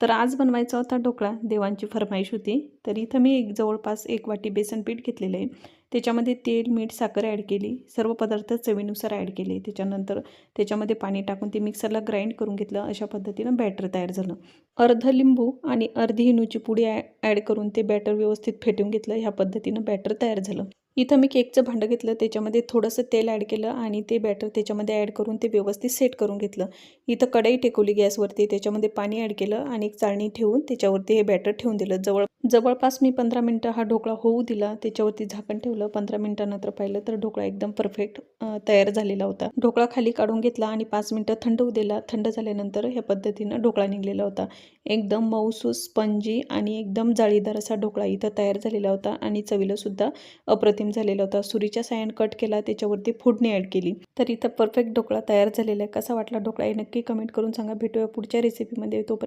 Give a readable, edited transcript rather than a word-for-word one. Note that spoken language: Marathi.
तर आज बनवायचा होता ढोकळा, देवांची फरमाईश होती. तर इथं मी जवळपास 1 वाटी बेसन पीठ घेतलेलं आहे. त्याच्यामध्ये तेल, मीठ, साखर ॲड केली. सर्व पदार्थ चवीनुसार ॲड केले. त्याच्यानंतर त्याच्यामध्ये पाणी टाकून ते मिक्सरला ग्राइंड करून घेतलं. अशा पद्धतीनं बॅटर तयार झालं. अर्ध लिंबू आणि अर्धी इनोची पुडी ॲड करून ते बॅटर व्यवस्थित फेटून घेतलं. ह्या पद्धतीनं बॅटर तयार झालं. इथं मी केकचं भांडं घेतलं, त्याच्यामध्ये थोडंसं तेल ॲड केलं आणि ते बॅटर त्याच्यामध्ये ॲड करून ते व्यवस्थित सेट करून घेतलं. इथं कढई टेकवली गॅसवरती, त्याच्यामध्ये पाणी ॲड केलं आणि एक चाळणी ठेवून त्याच्यावरती हे बॅटर ठेवून दिलं. जवळपास मी 15 मिनटं हा ढोकळा होऊ दिला. त्याच्यावरती झाकण ठेवलं. 15 मिनटानंतर पाहिलं तर ढोकळा एकदम परफेक्ट तयार झालेला होता. ढोकळा खाली काढून घेतला आणि 5 मिनटं थंड होऊ दिला. थंड झाल्यानंतर ह्या पद्धतीनं ढोकळा निघलेला होता. एकदम मऊसूस, स्पंजी आणि एकदम जाळीदार असा ढोकळा इथं तयार झालेला होता आणि चवीला सुद्धा अप्रतिम झालेला होता. सुरीच्या साहाय्याने कट केला, त्याच्यावरती फोडणी ॲड केली. तर इथं परफेक्ट ढोकळा तयार झालेला आहे. कसा वाटला ढोकळा हे नक्की कमेंट करून सांगा. भेटूया पुढच्या रेसिपीमध्ये. तोपर्यंत